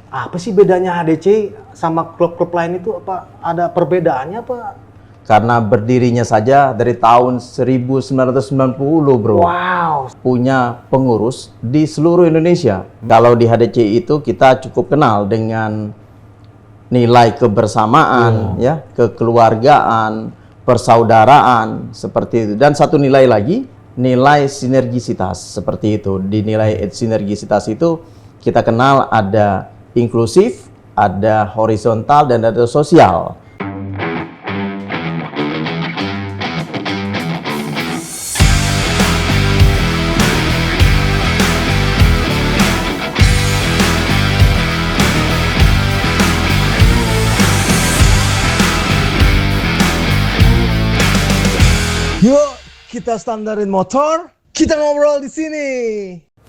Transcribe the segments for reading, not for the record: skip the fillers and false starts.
Apa sih bedanya HDCI sama klub-klub lain itu? Apa ada perbedaannya apa? Karena berdirinya saja dari tahun 1990, bro. Wow. Punya pengurus di seluruh Indonesia. Kalau di HDCI itu kita cukup kenal dengan nilai kebersamaan, ya, kekeluargaan, persaudaraan, seperti itu. Dan satu nilai lagi, nilai sinergisitas, seperti itu. Di nilai sinergisitas itu kita kenal ada inklusif, ada horizontal, dan ada sosial. Yuk, kita standarin motor, kita ngobrol di sini.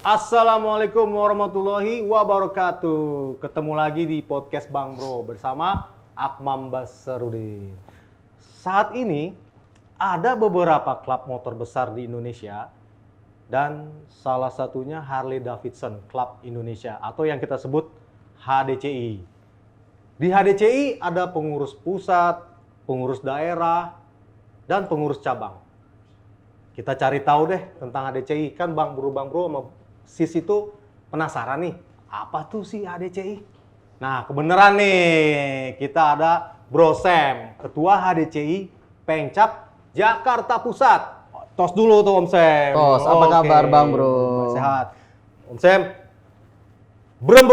Assalamualaikum warahmatullahi wabarakatuh. Ketemu lagi di podcast Bang Bro bersama Akmam Basarudin. Saat ini ada beberapa klub motor besar di Indonesia dan salah satunya Harley Davidson Club Indonesia atau yang kita sebut HDCI. Di HDCI ada pengurus pusat, pengurus daerah, dan pengurus cabang. Kita cari tahu deh tentang HDCI. Kan Bang Bro sama Sis itu penasaran nih, apa tuh sih HDCI? Nah, kebenaran nih, kita ada Bro Sam, Ketua HDCI Pengcap Jakarta Pusat. Tos dulu tuh Om Sam. Tos, apa kabar Bang Bro? Sehat. Om Sam, brem.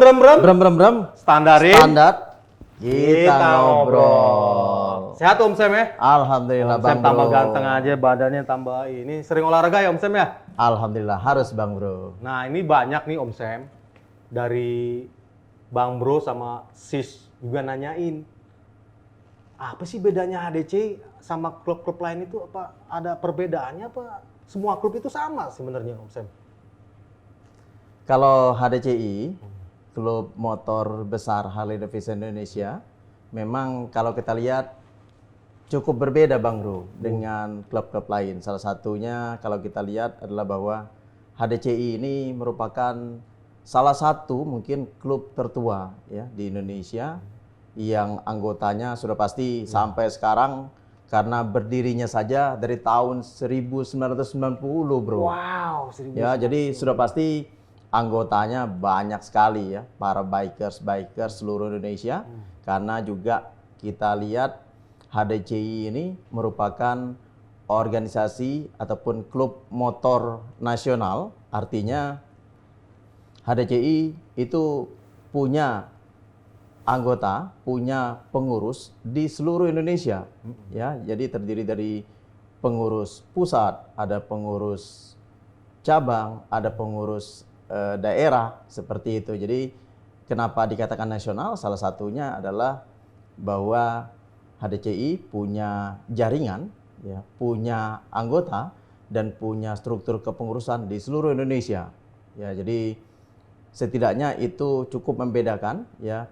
Standarin. Standar, kita ngobrol. Sehat Om Sam ya? Alhamdulillah Om Bang Sam tambah Bro. ganteng aja, badannya tambah ini. Sering olahraga ya Om Sam ya? Alhamdulillah, harus Bang Bro. Nah ini banyak nih Om Sam dari Bang Bro sama Sis juga nanyain, apa sih bedanya HDCI sama klub-klub lain itu? Apa ada perbedaannya apa? Semua klub itu sama sebenarnya Om Sam? Kalau HDCI, klub motor besar Harley Davidson Indonesia, memang kalau kita lihat cukup berbeda Bang Bro dengan klub-klub lain. Salah satunya kalau kita lihat adalah bahwa HDCI ini merupakan salah satu mungkin klub tertua ya di Indonesia yang anggotanya sudah pasti sampai sekarang karena berdirinya saja dari tahun 1990, Bro. Wow, Ya, jadi sudah pasti anggotanya banyak sekali ya, para bikers seluruh Indonesia. Karena juga kita lihat HDCI ini merupakan organisasi ataupun klub motor nasional. Artinya HDCI itu punya anggota, punya pengurus di seluruh Indonesia. Ya, jadi terdiri dari pengurus pusat, ada pengurus cabang, ada pengurus daerah, seperti itu. Jadi kenapa dikatakan nasional? Salah satunya adalah bahwa HDCI punya jaringan, ya, punya anggota dan punya struktur kepengurusan di seluruh Indonesia. Ya, jadi setidaknya itu cukup membedakan ya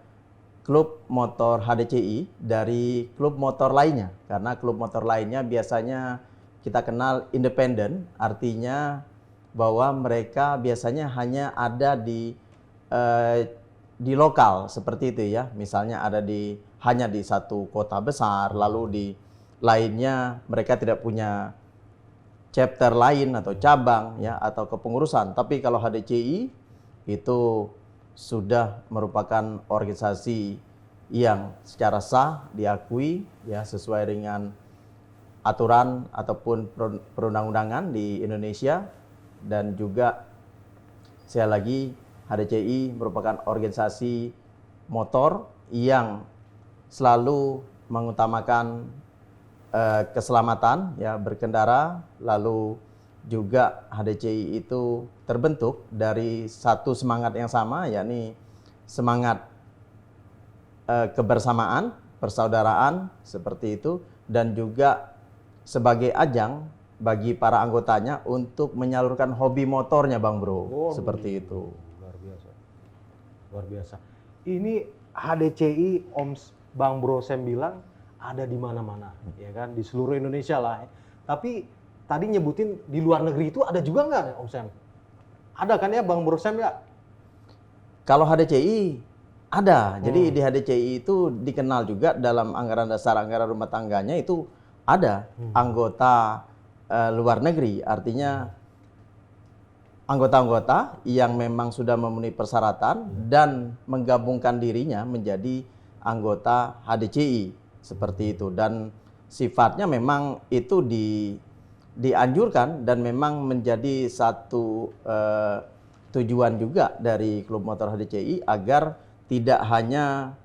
klub motor HDCI dari klub motor lainnya. Karena klub motor lainnya biasanya kita kenal independen, artinya bahwa mereka biasanya hanya ada di lokal seperti itu ya. Misalnya ada hanya di satu kota besar, lalu di lainnya mereka tidak punya chapter lain atau cabang ya atau kepengurusan. Tapi kalau HDCI itu sudah merupakan organisasi yang secara sah diakui ya sesuai dengan aturan ataupun perundang-undangan di Indonesia. Dan juga sekali lagi HDCI merupakan organisasi motor yang selalu mengutamakan keselamatan ya berkendara. Lalu juga HDCI itu terbentuk dari satu semangat yang sama, yakni semangat kebersamaan, persaudaraan, seperti itu, dan juga sebagai ajang bagi para anggotanya untuk menyalurkan hobi motornya Bang Bro, seperti itu. Luar biasa. Ini HDCI Bang Bro Sam bilang ada di mana-mana, ya kan, di seluruh Indonesia lah. Tapi tadi nyebutin di luar negeri itu ada juga nggak Om Sam? Ada kan ya Bang Bro Sam ya? Kalau HDCI Ada. Jadi di HDCI itu dikenal juga dalam anggaran dasar anggaran rumah tangganya itu ada anggota luar negeri. Artinya anggota-anggota yang memang sudah memenuhi persyaratan dan menggabungkan dirinya menjadi anggota HDCI seperti itu. Dan sifatnya memang itu dianjurkan dan memang menjadi satu tujuan juga dari klub motor HDCI agar tidak hanya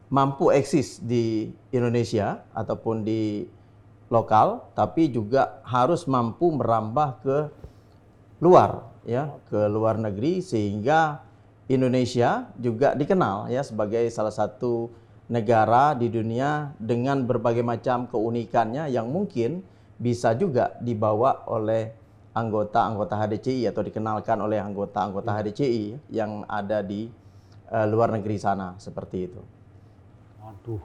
mampu eksis di Indonesia ataupun di lokal, tapi juga harus mampu merambah ke luar, ya, ke luar negeri sehingga Indonesia juga dikenal ya sebagai salah satu negara di dunia dengan berbagai macam keunikannya yang mungkin bisa juga dibawa oleh anggota-anggota HDCI atau dikenalkan oleh anggota-anggota HDCI yang ada di luar negeri sana seperti itu. Waduh,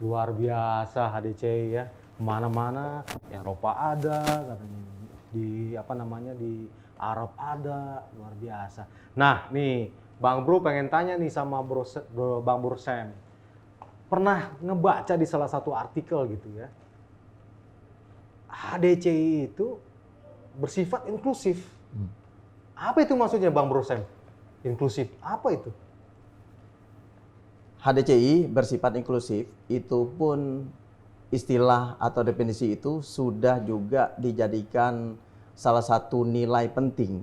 luar biasa HDCI ya. Kemana-mana, Eropa ada, katanya di Arab ada, luar biasa. Nah, nih Bang Bro pengen tanya nih sama Bang Bro Sam. Pernah ngebaca di salah satu artikel gitu ya. HDCI itu bersifat inklusif. Apa itu maksudnya Bang Bro Sam? Inklusif, apa itu? HDCI bersifat inklusif itu pun istilah atau definisi itu sudah juga dijadikan salah satu nilai penting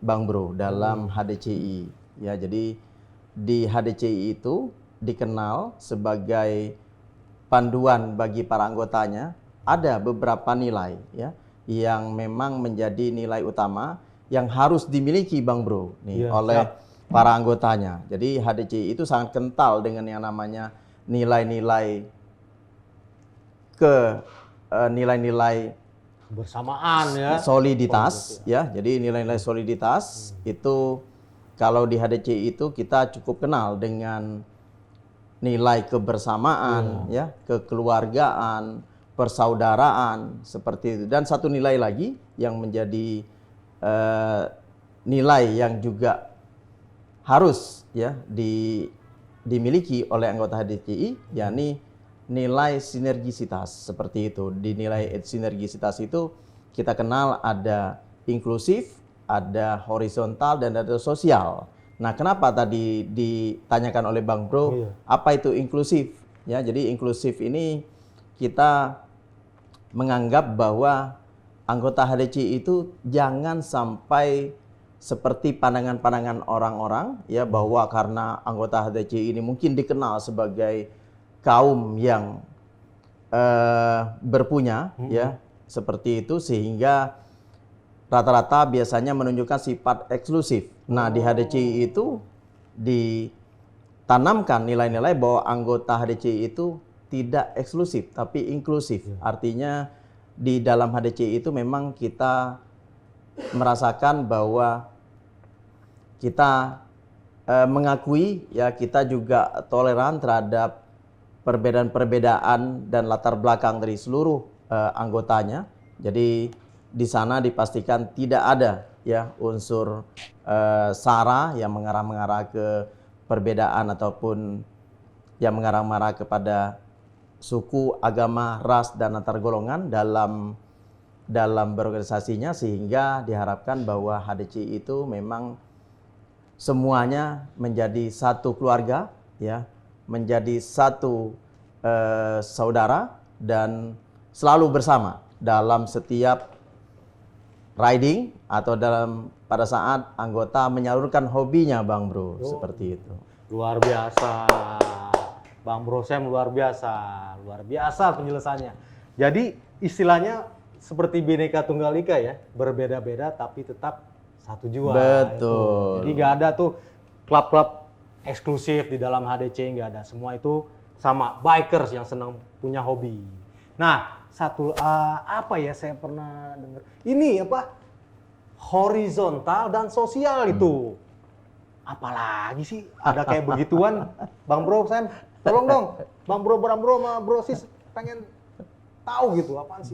Bang Bro dalam HDCI. Ya, jadi di HDCI itu dikenal sebagai panduan bagi para anggotanya. Ada beberapa nilai ya yang memang menjadi nilai utama yang harus dimiliki Bang Bro nih oleh para anggotanya. Jadi HDCI itu sangat kental dengan yang namanya nilai-nilai nilai-nilai bersamaan ya. Soliditas ya. Jadi nilai-nilai soliditas itu kalau di HDCI itu kita cukup kenal dengan nilai kebersamaan ya, kekeluargaan, persaudaraan seperti itu. Dan satu nilai lagi yang menjadi nilai yang juga harus ya dimiliki oleh anggota HDCI, yakni nilai sinergisitas seperti itu. Di nilai sinergisitas itu kita kenal ada inklusif, ada horizontal dan ada sosial. Nah, kenapa tadi ditanyakan oleh Bang Bro, apa itu inklusif? Ya, jadi inklusif ini kita menganggap bahwa anggota HDCI itu jangan sampai seperti pandangan-pandangan orang-orang ya bahwa karena anggota HDCI ini mungkin dikenal sebagai kaum yang berpunya ya seperti itu sehingga rata-rata biasanya menunjukkan sifat eksklusif. Nah, di HDCI itu ditanamkan nilai-nilai bahwa anggota HDCI itu tidak eksklusif tapi inklusif. Artinya di dalam HDCI itu memang kita merasakan bahwa kita mengakui ya kita juga toleran terhadap perbedaan-perbedaan dan latar belakang dari seluruh anggotanya. Jadi di sana dipastikan tidak ada ya unsur sara yang mengarah-mengarah ke perbedaan ataupun yang mengarah-mengarah kepada suku, agama, ras dan antar golongan dalam berorganisasinya sehingga diharapkan bahwa HDCI itu memang semuanya menjadi satu keluarga ya, menjadi satu saudara dan selalu bersama dalam setiap riding atau pada saat anggota menyalurkan hobinya Bang Bro seperti itu. Luar biasa. Bang Bro Sam luar biasa penjelasannya. Jadi istilahnya seperti Bhinneka Tunggal Ika ya, berbeda-beda tapi tetap satu jua. Betul. Jadi nggak ada tuh klub-klub eksklusif di dalam HDC, nggak ada. Semua itu sama bikers yang senang punya hobi. Nah, apa ya saya pernah dengar ini apa horizontal dan sosial itu. Apalagi sih ada kayak begituan, Bang Bro Sam. Tolong dong, Bang Bro sama Bro Sis pengen tahu gitu apaan sih?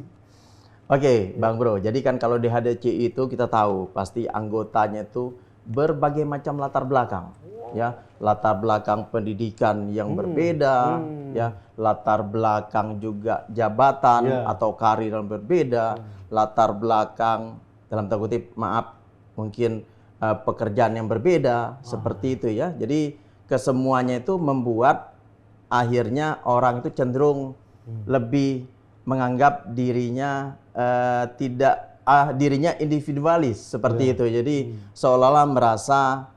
Oke, Bang Bro. Jadi kan kalau di HDCI itu kita tahu pasti anggotanya itu berbagai macam latar belakang. ya, latar belakang pendidikan yang berbeda, ya, latar belakang juga jabatan atau karir yang berbeda, latar belakang dalam tanda kutip maaf mungkin pekerjaan yang berbeda seperti itu ya. Jadi kesemuanya itu membuat akhirnya orang itu cenderung lebih menganggap dirinya dirinya individualis seperti itu. Jadi seolah-olah merasa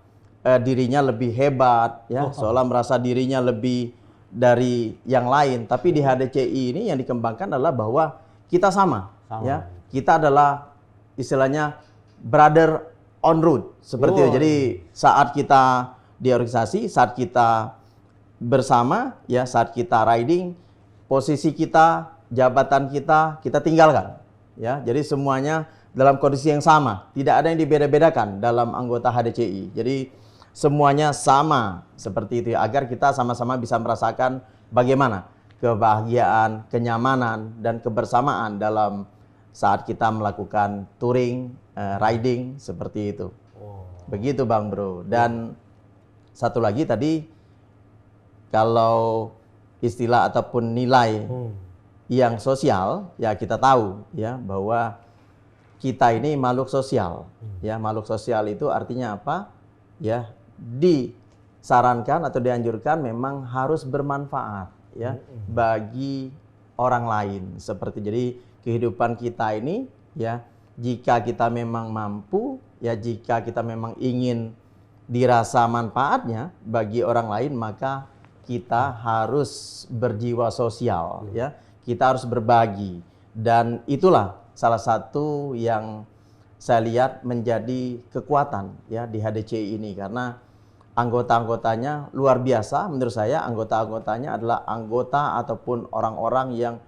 dirinya lebih hebat ya, seolah merasa dirinya lebih dari yang lain. Tapi di HDCI ini yang dikembangkan adalah bahwa kita sama. Ya. Kita adalah istilahnya brother on road seperti itu. Jadi saat kita di organisasi, saat kita bersama ya, saat kita riding, posisi kita, jabatan kita tinggalkan ya. Jadi semuanya dalam kondisi yang sama, tidak ada yang dibeda-bedakan dalam anggota HDCI. Jadi semuanya sama seperti itu agar kita sama-sama bisa merasakan bagaimana kebahagiaan, kenyamanan dan kebersamaan dalam saat kita melakukan touring, riding seperti itu. Begitu Bang Bro. Dan satu lagi tadi kalau istilah ataupun nilai yang sosial ya, kita tahu ya bahwa kita ini makhluk sosial. Ya, makhluk sosial itu artinya apa? Ya, disarankan atau dianjurkan memang harus bermanfaat ya bagi orang lain seperti. Jadi kehidupan kita ini ya, jika kita memang mampu ya, jika kita memang ingin dirasa manfaatnya bagi orang lain, maka kita harus berjiwa sosial ya. Kita harus berbagi, dan itulah salah satu yang saya lihat menjadi kekuatan ya di HDCI ini, karena anggota-anggotanya luar biasa. Menurut saya anggota-anggotanya adalah anggota ataupun orang-orang yang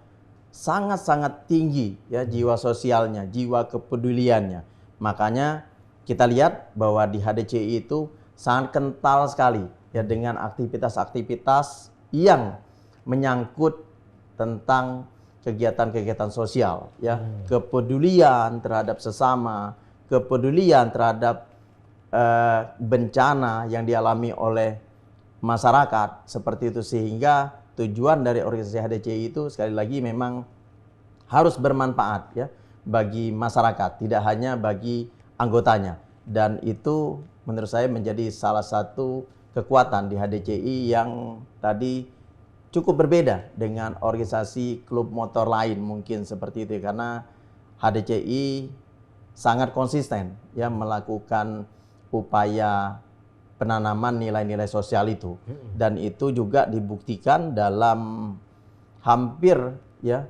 sangat-sangat tinggi ya jiwa sosialnya, jiwa kepeduliannya. Makanya kita lihat bahwa di HDCI itu sangat kental sekali ya dengan aktivitas-aktivitas yang menyangkut tentang kegiatan-kegiatan sosial ya, kepedulian terhadap sesama, kepedulian terhadap bencana yang dialami oleh masyarakat seperti itu. Sehingga tujuan dari organisasi HDCI itu sekali lagi memang harus bermanfaat ya bagi masyarakat, tidak hanya bagi anggotanya. Dan itu menurut saya menjadi salah satu kekuatan di HDCI yang tadi cukup berbeda dengan organisasi klub motor lain mungkin seperti itu, karena HDCI sangat konsisten ya melakukan upaya penanaman nilai-nilai sosial itu, dan itu juga dibuktikan dalam hampir ya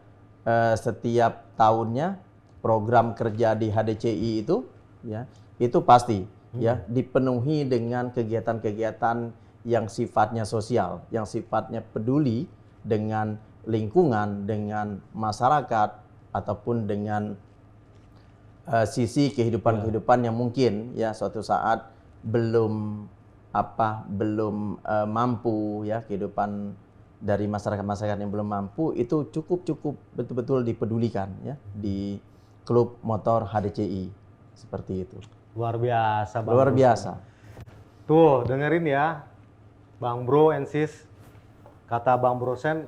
setiap tahunnya program kerja di HDCI itu ya, itu pasti ya dipenuhi dengan kegiatan-kegiatan yang sifatnya sosial, yang sifatnya peduli dengan lingkungan, dengan masyarakat, ataupun dengan sisi kehidupan-kehidupan yang mungkin ya suatu saat belum mampu ya, kehidupan dari masyarakat-masyarakat yang belum mampu itu cukup betul-betul dipedulikan ya di klub motor HDCI seperti itu. Luar biasa Bang. Luar biasa. Tuh dengerin ya Bang Bro and Sis, kata Bang Bro Sam,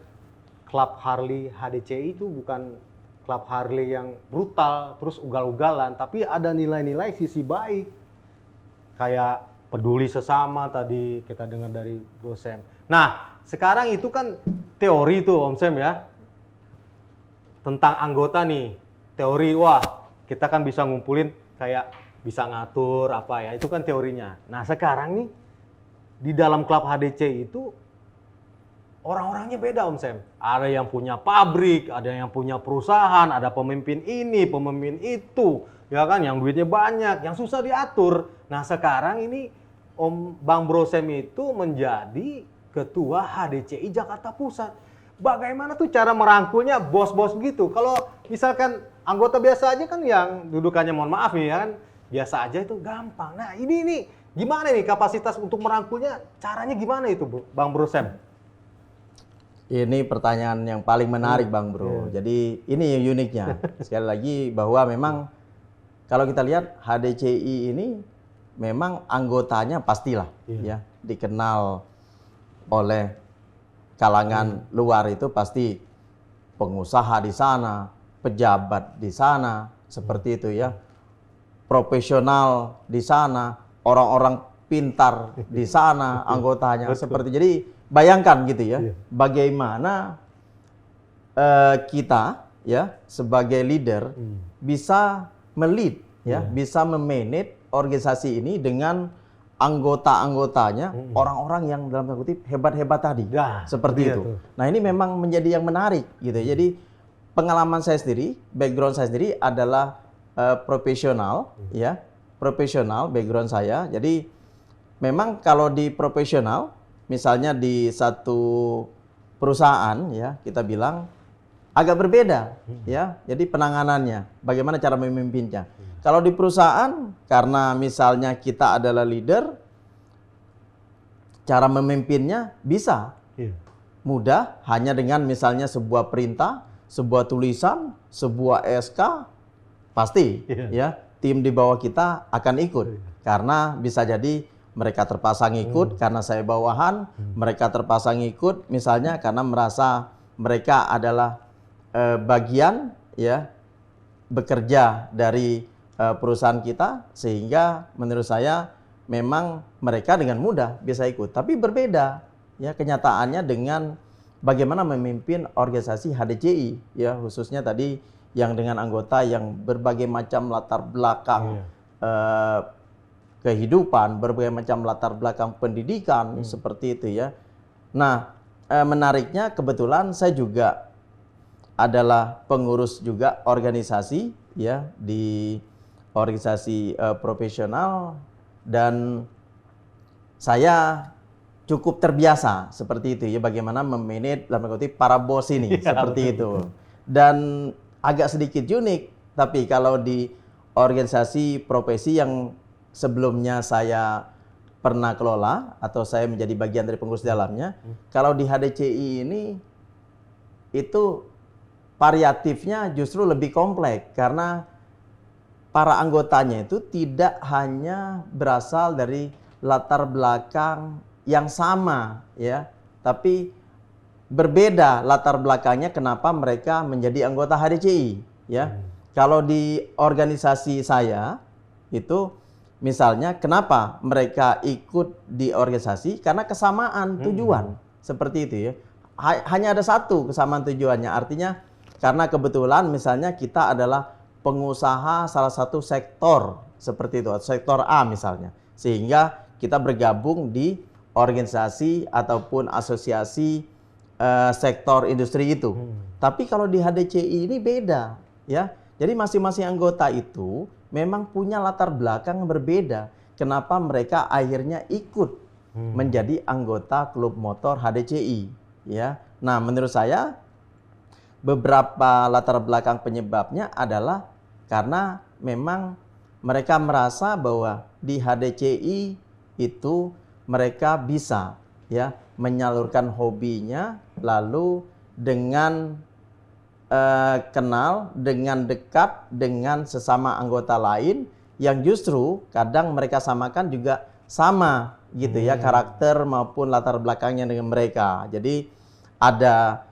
klub Harley HDCI itu bukan klub Harley yang brutal terus ugal-ugalan, tapi ada nilai-nilai sisi baik kayak peduli sesama tadi kita dengar dari Bro Sam. Nah sekarang itu kan teori tuh Om Sam ya tentang anggota nih, teori wah kita kan bisa ngumpulin kayak bisa ngatur apa ya, itu kan teorinya. Nah sekarang nih di dalam klub HDC itu orang-orangnya beda Om Sam. Ada yang punya pabrik, ada yang punya perusahaan, ada pemimpin ini, pemimpin itu, ya kan, yang duitnya banyak, yang susah diatur. Nah sekarang ini Om Bang Bro Sam itu menjadi ketua HDCI Jakarta Pusat. Bagaimana tuh cara merangkulnya bos-bos gitu? Kalau misalkan anggota biasa aja kan yang dudukannya mohon maaf nih ya kan, biasa aja itu gampang. Nah ini gimana nih kapasitas untuk merangkulnya, caranya gimana itu Bang Bro Sam? Ini pertanyaan yang paling menarik Bang Bro. Jadi ini yang uniknya. Sekali lagi bahwa memang kalau kita lihat HDCI ini memang anggotanya pastilah ya dikenal oleh kalangan luar, itu pasti pengusaha di sana, pejabat di sana, seperti itu ya, profesional di sana, orang-orang pintar di sana anggotanya. Seperti, jadi bayangkan gitu ya, bagaimana kita ya sebagai leader bisa melid ya, bisa memanage organisasi ini dengan anggota-anggotanya, orang-orang yang dalam tanda kutip hebat-hebat tadi, seperti itu. Nah, ini memang menjadi yang menarik gitu. Jadi pengalaman saya sendiri, background saya sendiri adalah profesional, ya, profesional background saya. Jadi memang kalau di profesional, misalnya di satu perusahaan, ya, kita bilang agak berbeda, ya. Jadi penanganannya, bagaimana cara memimpinnya. Kalau di perusahaan, karena misalnya kita adalah leader, cara memimpinnya bisa mudah, hanya dengan misalnya sebuah perintah, sebuah tulisan, sebuah SK, pasti ya tim di bawah kita akan ikut. Karena bisa jadi mereka terpaksa ngikut karena saya bawahan, mereka terpaksa ngikut misalnya karena merasa mereka adalah bagian ya bekerja dari perusahaan kita, sehingga menurut saya memang mereka dengan mudah bisa ikut. Tapi berbeda ya kenyataannya dengan bagaimana memimpin organisasi HDCI ya, khususnya tadi yang dengan anggota yang berbagai macam latar belakang kehidupan, berbagai macam latar belakang pendidikan, seperti itu ya. Nah, menariknya kebetulan saya juga adalah pengurus juga organisasi ya, di organisasi profesional, dan saya cukup terbiasa seperti itu ya, bagaimana memanage dalam kutip para bos ini seperti itu. Dan agak sedikit unik, tapi kalau di organisasi profesi yang sebelumnya saya pernah kelola atau saya menjadi bagian dari pengurus dalamnya, kalau di HDCI ini itu variatifnya justru lebih kompleks, karena para anggotanya itu tidak hanya berasal dari latar belakang yang sama ya, tapi berbeda latar belakangnya kenapa mereka menjadi anggota HDCI ya. Kalau di organisasi saya itu misalnya kenapa mereka ikut di organisasi, karena kesamaan tujuan seperti itu ya. Hanya ada satu kesamaan tujuannya, artinya karena kebetulan misalnya kita adalah pengusaha salah satu sektor seperti itu, sektor A misalnya, sehingga kita bergabung di organisasi ataupun asosiasi sektor industri itu. Tapi kalau di HDCI ini beda ya. Jadi masing-masing anggota itu memang punya latar belakang yang berbeda. Kenapa mereka akhirnya ikut menjadi anggota klub motor HDCI ya. Nah, menurut saya beberapa latar belakang penyebabnya adalah karena memang mereka merasa bahwa di HDCI itu mereka bisa ya menyalurkan hobinya, lalu dengan kenal, dengan dekat dengan sesama anggota lain yang justru kadang mereka samakan juga sama gitu ya, karakter maupun latar belakangnya dengan mereka. Jadi ada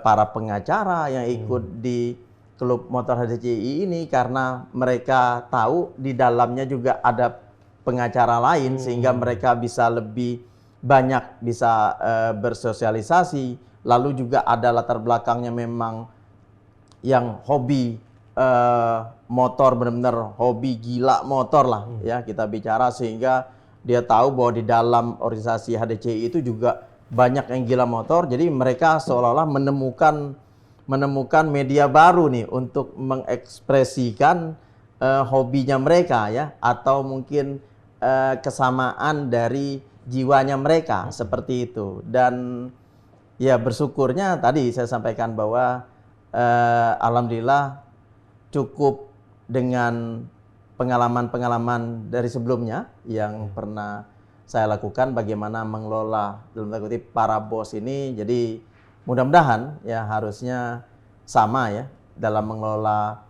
para pengacara yang ikut di klub motor HDCI ini karena mereka tahu di dalamnya juga ada pengacara lain, sehingga mereka bisa lebih banyak bisa bersosialisasi. Lalu juga ada latar belakangnya memang yang hobi motor, benar-benar hobi gila motor lah ya kita bicara, sehingga dia tahu bahwa di dalam organisasi HDCI itu juga banyak yang gila motor. Jadi mereka seolah-olah menemukan media baru nih untuk mengekspresikan hobinya mereka ya, atau mungkin kesamaan dari jiwanya mereka seperti itu. Dan ya bersyukurnya tadi saya sampaikan bahwa alhamdulillah cukup dengan pengalaman-pengalaman dari sebelumnya yang pernah saya lakukan, bagaimana mengelola dalam tanda kutip para bos ini. Jadi mudah-mudahan ya harusnya sama ya dalam mengelola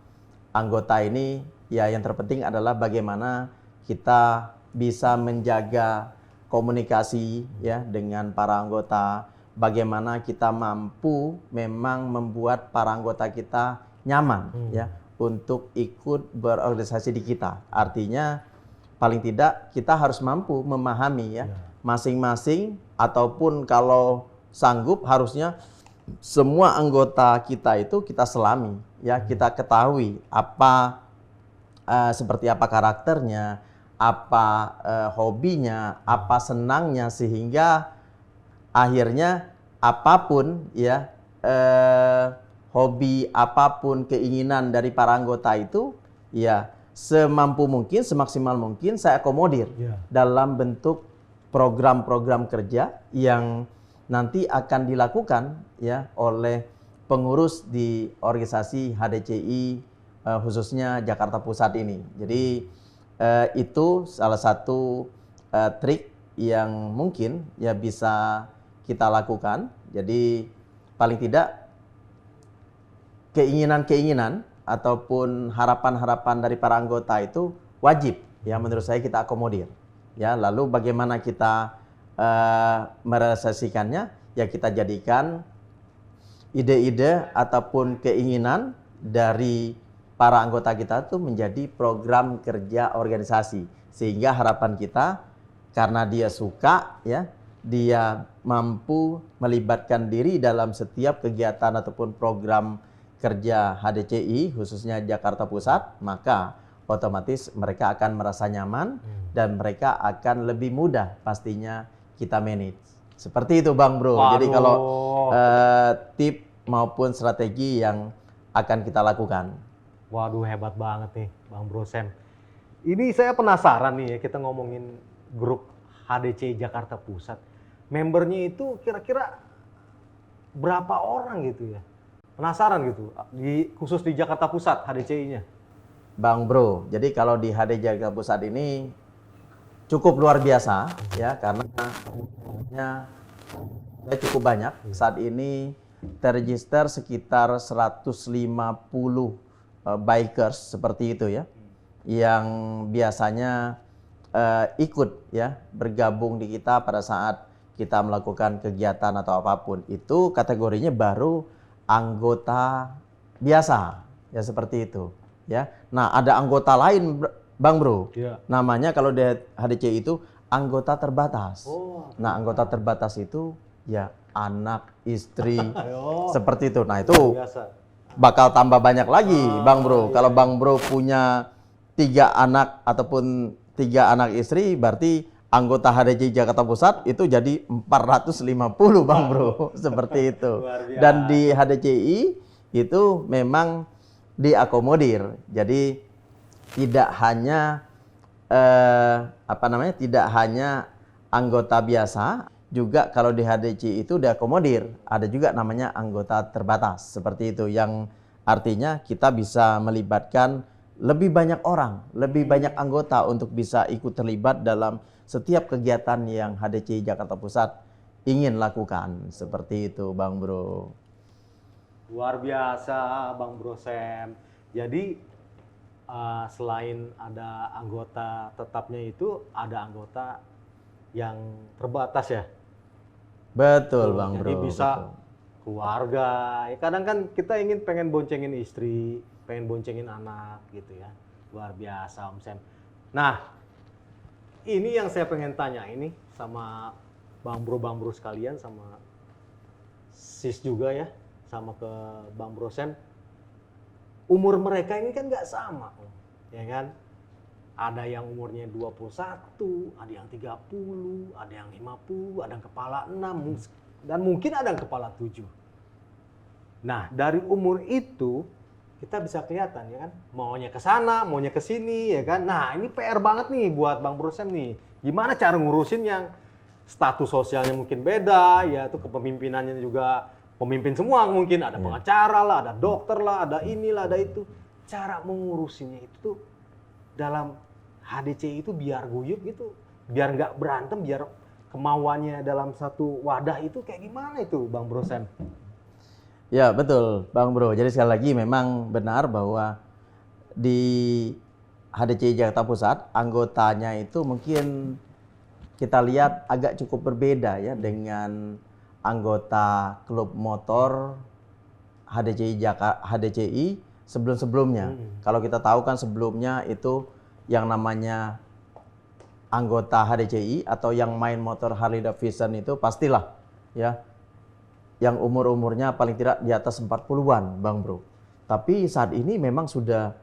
anggota ini. Ya yang terpenting adalah bagaimana kita bisa menjaga komunikasi ya dengan para anggota, bagaimana kita mampu memang membuat para anggota kita nyaman ya untuk ikut berorganisasi di kita. Artinya paling tidak kita harus mampu memahami ya masing-masing, ataupun kalau sanggup harusnya semua anggota kita itu kita selami ya, kita ketahui apa seperti apa karakternya, apa hobinya, apa senangnya, sehingga akhirnya apapun ya hobi, apapun keinginan dari para anggota itu ya semampu mungkin, semaksimal mungkin saya akomodir dalam bentuk program-program kerja yang nanti akan dilakukan ya oleh pengurus di organisasi HDCI khususnya Jakarta Pusat ini. Jadi itu salah satu trik yang mungkin ya bisa kita lakukan. Jadi paling tidak keinginan-keinginan ataupun harapan-harapan dari para anggota itu wajib ya menurut saya kita akomodir. Ya, lalu bagaimana kita merealisasikannya? Ya kita jadikan ide-ide ataupun keinginan dari para anggota kita itu menjadi program kerja organisasi, sehingga harapan kita karena dia suka ya, dia mampu melibatkan diri dalam setiap kegiatan ataupun program kerja HDCI khususnya Jakarta Pusat, maka otomatis mereka akan merasa nyaman dan mereka akan lebih mudah pastinya kita manage. Seperti itu Bang Bro. Waduh. Jadi kalau tip maupun strategi yang akan kita lakukan. Waduh, hebat banget nih Bang Bro Sam. Ini saya penasaran nih ya, kita ngomongin grup HDCI Jakarta Pusat. Membernya itu kira-kira berapa orang gitu ya? Penasaran gitu, khusus di Jakarta Pusat HDCI-nya. Bang Bro, jadi kalau di HD Jakarta Pusat ini cukup luar biasa ya, karena cukup banyak. Saat ini terregister sekitar 150 bikers seperti itu ya, yang biasanya ikut ya bergabung di kita pada saat kita melakukan kegiatan atau apapun. Itu kategorinya baru anggota biasa ya, seperti itu ya. Nah ada anggota lain Bang Bro, namanya kalau di HDCI itu anggota terbatas. Nah anggota terbatas itu ya anak, istri, seperti itu. Nah itu bakal tambah banyak lagi Bang Bro. Kalau Bang Bro punya 3 anak ataupun 3 anak istri, berarti anggota HDCI Jakarta Pusat itu jadi 450 Bang Bro. Seperti itu. Dan di HDCI itu memang diakomodir. Jadi tidak hanya tidak hanya anggota biasa, juga kalau di HDCI itu diakomodir, ada juga namanya anggota terbatas, seperti itu, yang artinya kita bisa melibatkan lebih banyak orang, lebih banyak anggota untuk bisa ikut terlibat dalam setiap kegiatan yang HDCI Jakarta Pusat ingin lakukan, seperti itu Bang Bro. Luar biasa Bang Bro Sam. Jadi selain ada anggota tetapnya itu, ada anggota yang terbatas ya? Betul Bang Bro. Jadi bisa keluarga. Ya, kadang kan kita pengen boncengin istri, pengen boncengin anak gitu ya. Luar biasa Om Sam. Nah, ini yang saya pengen tanya ini sama Bang Bro sekalian, sama Sis juga ya, sama ke Bang Bro Sam. Umur mereka ini kan nggak sama, ya kan? Ada yang umurnya 21, ada yang 30, ada yang 50, ada yang kepala 6, dan mungkin ada yang kepala 7. Nah, dari umur itu kita bisa kelihatan ya kan, maunya ke sana, maunya ke sini ya kan. Nah, ini PR banget nih buat Bang Bro Sam nih. Gimana cara ngurusin yang status sosialnya mungkin beda, ya itu kepemimpinannya juga pemimpin semua mungkin, ada pengacara lah, ada dokter lah, ada inilah, ada itu. Cara mengurusinnya itu tuh dalam HDCI itu biar guyup gitu, biar nggak berantem, biar kemauannya dalam satu wadah itu kayak gimana itu Bang Bro Sam? Ya betul Bang Bro, jadi sekali lagi memang benar bahwa di HDCI Jakarta Pusat, anggotanya itu mungkin kita lihat agak cukup berbeda ya dengan anggota klub motor HDCI sebelum-sebelumnya. Kalau kita tahu kan sebelumnya itu yang namanya anggota HDCI atau yang main motor Harley Davidson itu pastilah ya yang umur-umurnya paling tidak di atas 40-an, Bang Bro. Tapi saat ini memang sudah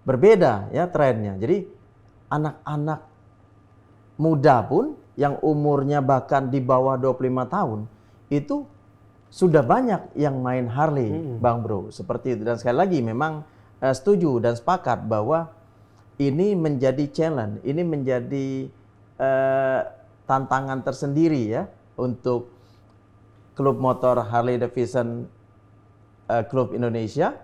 berbeda ya trennya. Jadi anak-anak muda pun yang umurnya bahkan di bawah 25 tahun itu sudah banyak yang main Harley, Bang Bro. Seperti itu. Dan sekali lagi memang setuju dan sepakat bahwa ini menjadi challenge, ini menjadi tantangan tersendiri ya untuk klub motor Harley Davidson Klub Indonesia.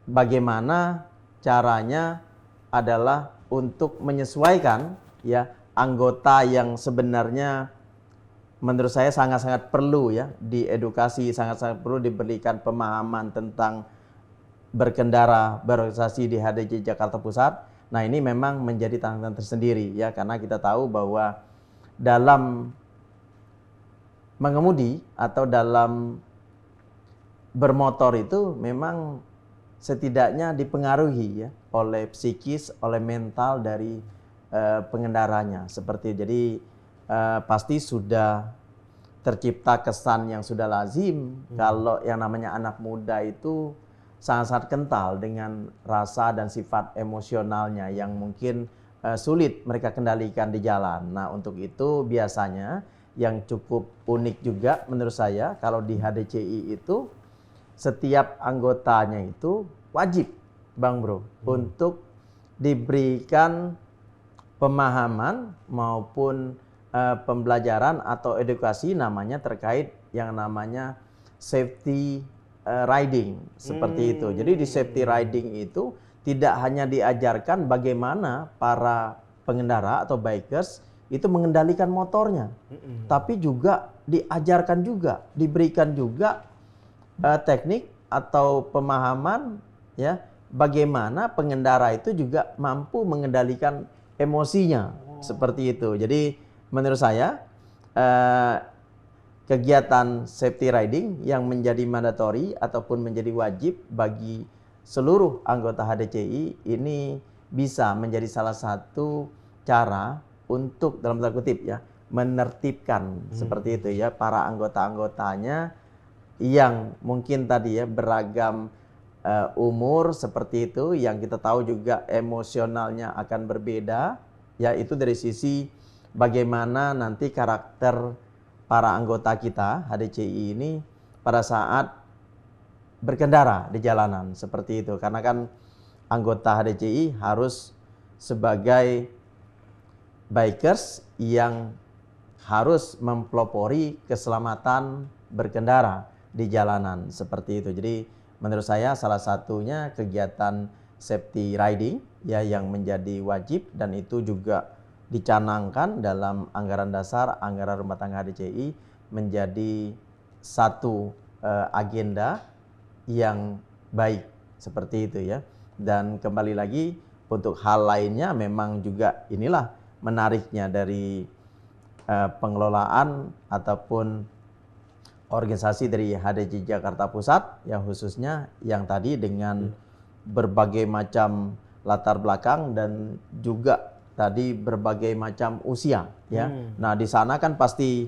Bagaimana caranya adalah untuk menyesuaikan ya anggota yang sebenarnya menurut saya sangat-sangat perlu ya diedukasi, sangat-sangat perlu diberikan pemahaman tentang berkendara berorganisasi di HDCI Jakarta Pusat. Nah, ini memang menjadi tantangan tersendiri ya karena kita tahu bahwa dalam mengemudi atau dalam bermotor itu memang setidaknya dipengaruhi ya oleh psikis, oleh mental dari pengendaranya. Seperti jadi pasti sudah tercipta kesan yang sudah lazim kalau yang namanya anak muda itu sangat-sangat kental dengan rasa dan sifat emosionalnya yang mungkin sulit mereka kendalikan di jalan. Nah, untuk itu biasanya yang cukup unik juga menurut saya kalau di HDCI itu setiap anggotanya itu wajib, Bang Bro, untuk diberikan pemahaman maupun pembelajaran atau edukasi namanya terkait yang namanya safety riding, seperti itu. Jadi di safety riding itu tidak hanya diajarkan bagaimana para pengendara atau bikers itu mengendalikan motornya, tapi juga diajarkan juga, diberikan juga teknik atau pemahaman ya bagaimana pengendara itu juga mampu mengendalikan emosinya, seperti itu. Jadi menurut saya kegiatan safety riding yang menjadi mandatory ataupun menjadi wajib bagi seluruh anggota HDCI ini bisa menjadi salah satu cara untuk dalam tanda kutip ya menertibkan seperti itu ya para anggota-anggotanya yang mungkin tadi ya beragam umur seperti itu, yang kita tahu juga emosionalnya akan berbeda ya, itu dari sisi bagaimana nanti karakter para anggota kita HDCI ini pada saat berkendara di jalanan seperti itu. Karena kan anggota HDCI harus sebagai bikers yang harus mempelopori keselamatan berkendara di jalanan seperti itu. Jadi menurut saya salah satunya kegiatan safety riding ya yang menjadi wajib dan itu juga dicanangkan dalam anggaran dasar anggaran rumah tangga HDCI menjadi satu agenda yang baik seperti itu ya. Dan kembali lagi untuk hal lainnya memang juga inilah menariknya dari pengelolaan ataupun organisasi dari HDCI Jakarta Pusat yang khususnya yang tadi dengan berbagai macam latar belakang dan juga tadi berbagai macam usia ya. Nah, di sana kan pasti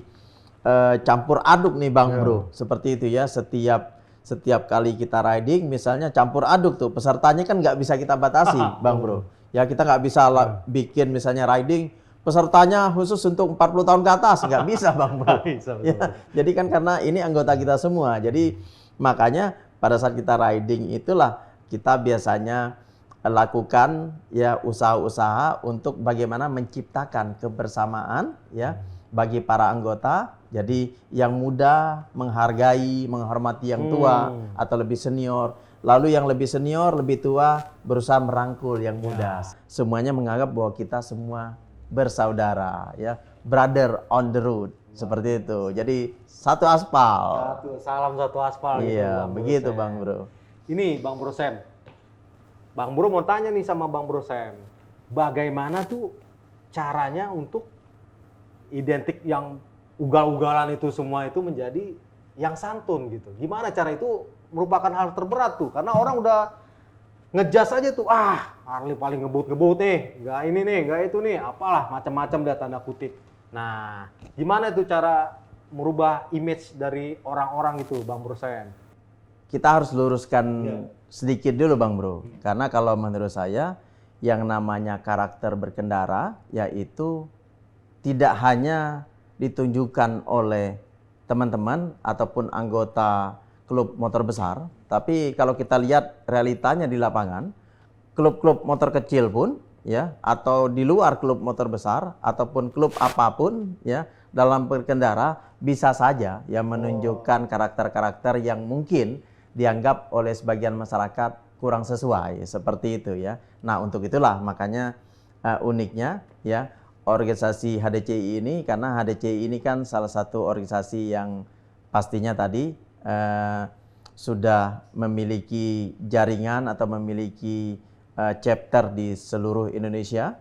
campur aduk nih Bang Bro. Seperti itu ya, setiap kali kita riding misalnya campur aduk tuh pesertanya kan nggak bisa kita batasi Bang Bro. Ya kita nggak bisa bikin misalnya riding pesertanya khusus untuk 40 tahun ke atas, nggak bisa Bang Bro. Ya, jadi kan karena ini anggota kita semua, jadi makanya pada saat kita riding itulah kita biasanya lakukan ya usaha-usaha untuk bagaimana menciptakan kebersamaan ya bagi para anggota. Jadi yang muda menghargai, menghormati yang tua atau lebih senior. Lalu yang lebih senior, lebih tua berusaha merangkul yang muda. Semuanya menganggap bahwa kita semua bersaudara ya, brother on the road seperti itu. Jadi satu aspal. Salam satu aspal. Iya, gitu, begitu Bang Bro. Ini Bang Bro Sam. Bang Bro mau tanya nih sama Bang Bro Sam. bagaimana tuh caranya untuk identik yang ugal-ugalan itu semua itu menjadi yang santun gitu. Gimana cara itu merupakan hal terberat tuh, karena orang udah ngejas aja tuh, Harley paling ngebut-ngebut nih, nggak ini nih, nggak itu nih, apalah macam-macam dah tanda kutip. Nah, gimana tuh cara merubah image dari orang-orang itu, Bang Bro Sen? Kita harus luruskan sedikit dulu Bang Bro, karena kalau menurut saya yang namanya karakter berkendara yaitu tidak hanya ditunjukkan oleh teman-teman ataupun anggota klub motor besar, tapi kalau kita lihat realitanya di lapangan, klub-klub motor kecil pun ya, atau di luar klub motor besar ataupun klub apapun ya, dalam berkendara bisa saja ya menunjukkan karakter-karakter yang mungkin dianggap oleh sebagian masyarakat kurang sesuai seperti itu ya. Nah, untuk itulah makanya uniknya ya organisasi HDCI ini, karena HDCI ini kan salah satu organisasi yang pastinya tadi sudah memiliki jaringan atau memiliki chapter di seluruh Indonesia,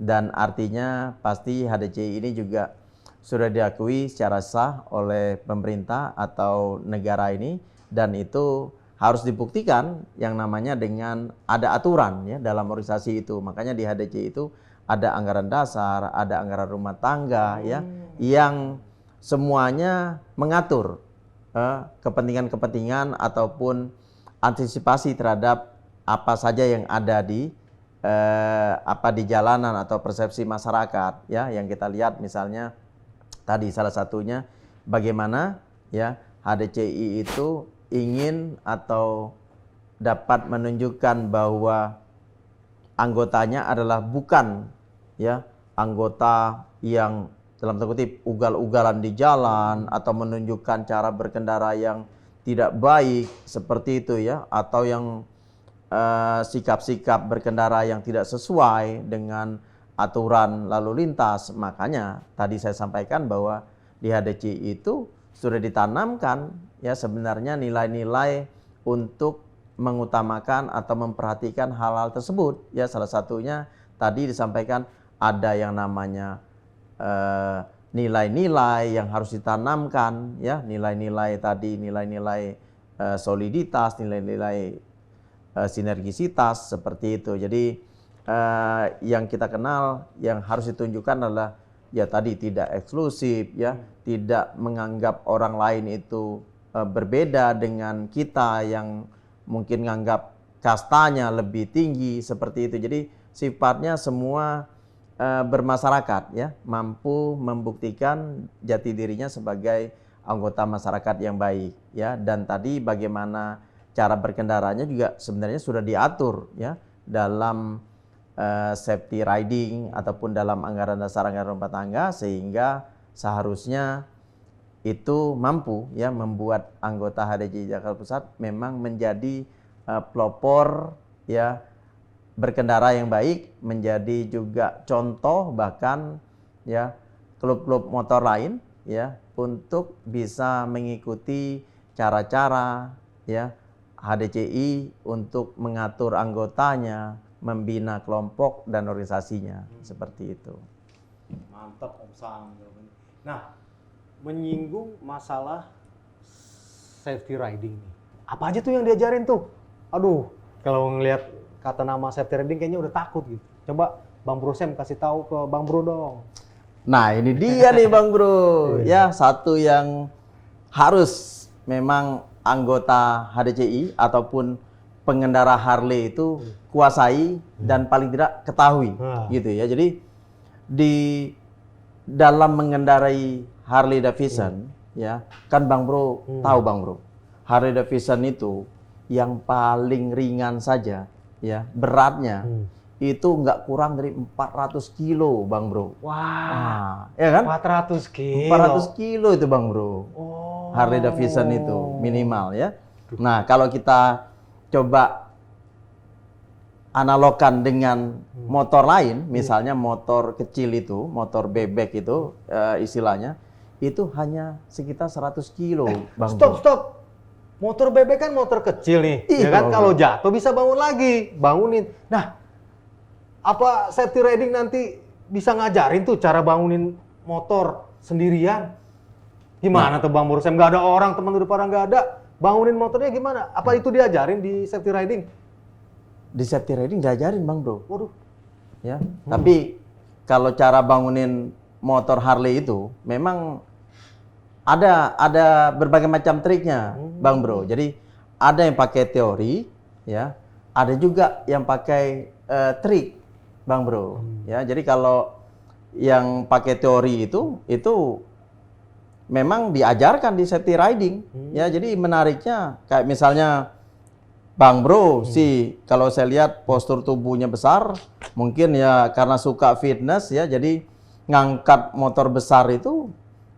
dan artinya pasti HDCI ini juga sudah diakui secara sah oleh pemerintah atau negara ini, dan itu harus dibuktikan yang namanya dengan ada aturan ya dalam organisasi itu. Makanya di HDCI itu ada anggaran dasar, ada anggaran rumah tangga ya, yang semuanya mengatur kepentingan-kepentingan ataupun antisipasi terhadap apa saja yang ada di di jalanan atau persepsi masyarakat ya, yang kita lihat misalnya tadi salah satunya bagaimana ya HDCI itu ingin atau dapat menunjukkan bahwa anggotanya adalah bukan ya anggota yang dalam tanda kutip ugal-ugalan di jalan atau menunjukkan cara berkendara yang tidak baik seperti itu ya, atau yang sikap-sikap berkendara yang tidak sesuai dengan aturan lalu lintas. Makanya tadi saya sampaikan bahwa di HDCI itu sudah ditanamkan ya sebenarnya nilai-nilai untuk mengutamakan atau memperhatikan hal-hal tersebut ya. Salah satunya tadi disampaikan ada yang namanya nilai-nilai yang harus ditanamkan ya, nilai-nilai tadi, nilai-nilai soliditas, nilai-nilai sinergisitas seperti itu. Jadi yang kita kenal yang harus ditunjukkan adalah ya tadi tidak eksklusif ya, tidak menganggap orang lain itu berbeda dengan kita yang mungkin menganggap kastanya lebih tinggi seperti itu. Jadi sifatnya semua bermasyarakat ya, mampu membuktikan jati dirinya sebagai anggota masyarakat yang baik ya. Dan tadi bagaimana cara berkendaranya juga sebenarnya sudah diatur ya dalam safety riding ataupun dalam anggaran dasar anggaran rumah tangga, sehingga seharusnya itu mampu ya membuat anggota HDCI Jakarta Pusat memang menjadi pelopor ya berkendara yang baik, menjadi juga contoh bahkan ya klub-klub motor lain ya untuk bisa mengikuti cara-cara ya HDCI untuk mengatur anggotanya, membina kelompok dan organisasinya seperti itu. Mantap Om Sang. Nah, menyinggung masalah safety riding nih. Apa aja tuh yang diajarin tuh? Aduh, kalau ngelihat kata nama safety riding kayaknya udah takut gitu. Coba Bang Bro Sam kasih tahu ke Bang Bro dong. Nah, ini dia nih Bang Bro. Ya, satu yang harus memang anggota HDCI ataupun pengendara Harley itu kuasai dan paling tidak ketahui gitu ya. Jadi di dalam mengendarai Harley Davidson ya, kan Bang Bro tahu Bang Bro, Harley Davidson itu yang paling ringan saja ya, beratnya itu nggak kurang dari 400 kilo Bang Bro. Wah, ya kan? 400 kilo. 400 kilo itu Bang Bro. Harley Davidson itu minimal ya. Nah, kalau kita coba analogkan dengan motor lain, misalnya motor kecil itu, motor bebek itu istilahnya, itu hanya sekitar 100 kilo Bang Bro. Stop. Motor bebek kan motor kecil nih. Ya kan, kalau jatuh bisa bangun lagi, bangunin. Nah, Apa safety riding nanti bisa ngajarin tuh cara bangunin motor sendirian? Gimana tuh Bang Bro Sam? Nggak ada orang, teman udah pada nggak ada. Bangunin motornya gimana? Apa itu diajarin di safety riding? Di safety riding diajarin Bang Bro. Waduh. Ya. Tapi kalau cara bangunin motor Harley itu memang ada berbagai macam triknya, Bang Bro. Jadi ada yang pakai teori, ya. Ada juga yang pakai trik, Bang Bro. Ya, jadi kalau yang pakai teori itu memang diajarkan di safety riding. Ya, jadi menariknya kayak misalnya Bang Bro sih kalau saya lihat postur tubuhnya besar, mungkin ya karena suka fitness ya, jadi ngangkat motor besar itu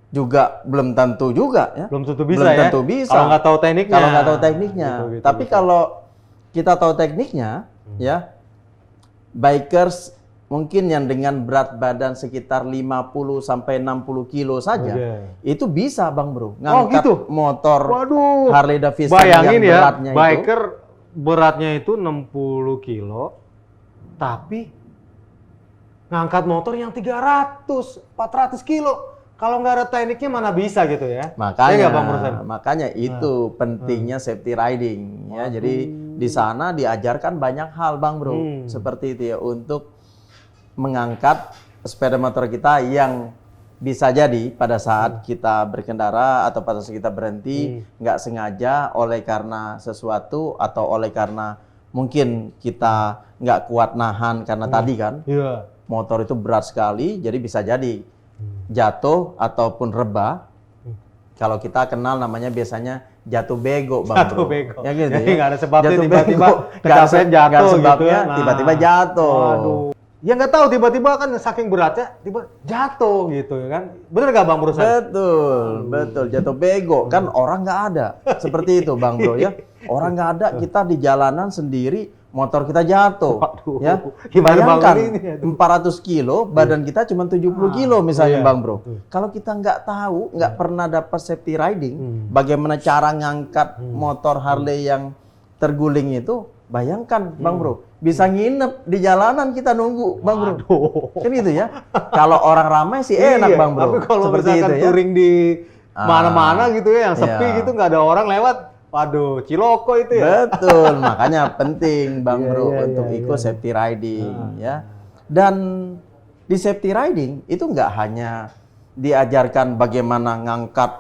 juga belum tentu juga ya. Belum tentu bisa belum ya. tentu bisa. Kalau nggak tahu tekniknya. Kalau nggak tahu tekniknya. Gitu, Tapi gitu. kalau kita tahu tekniknya, ya bikers mungkin yang dengan berat badan sekitar 50 sampai 60 kilo saja, itu bisa Bang Bro ngangkat gitu? motor Waduh. Harley Davidson Bayangin yang ya, beratnya biker beratnya itu 60 kilo, tapi ngangkat motor yang 300, 400 kilo. Kalau nggak ada tekniknya mana bisa gitu ya. Makanya, nggak, Bang Bro Sam? makanya itu pentingnya safety riding ya. Jadi di sana diajarkan banyak hal Bang Bro, seperti itu ya, untuk mengangkat sepeda motor kita yang bisa jadi pada saat kita berkendara atau pada saat kita berhenti nggak sengaja oleh karena sesuatu atau oleh karena mungkin kita nggak kuat nahan karena tadi kan Iya. motor itu berat sekali, jadi bisa jadi jatuh ataupun rebah. Kalau kita kenal namanya biasanya jatuh bego Bang Jatuh Bro. bego. Ya gitu Jadi ya. nggak ada sebabnya Jatuh tiba-tiba bego. kecapean Nggak ada jatuh sebabnya gitu ya. Nah. tiba-tiba jatuh. Waduh. Ya nggak tahu tiba-tiba kan saking beratnya tiba jatuh gitu ya kan. Bener nggak Bang Bro Sam? Betul, jatuh bego kan orang nggak ada, seperti itu Bang Bro ya. Orang nggak ada, kita di jalanan sendiri, motor kita jatuh, Waduh, ya. gimana Bayangkan banguninnya tuh? 400 kilo, badan kita cuma 70 kilo misalnya iya, Bang Bro. betul. Kalau kita nggak tahu, nggak pernah dapat safety riding, bagaimana cara ngangkat motor Harley yang terguling itu, bayangkan Bang Bro, bisa nginep di jalanan kita nunggu Bang Bro. Kan gitu ya. Kalau orang ramai sih enak Iya, Bang Bro. Tapi kalau Seperti misalkan itu ya. touring di mana-mana gitu ya, yang sepi iya. gitu nggak ada orang lewat, waduh, ciloko itu ya. Betul, makanya penting Bang Iya, Bro iya, untuk iya, ikut iya. safety riding ya. Dan di safety riding itu nggak hanya diajarkan bagaimana ngangkat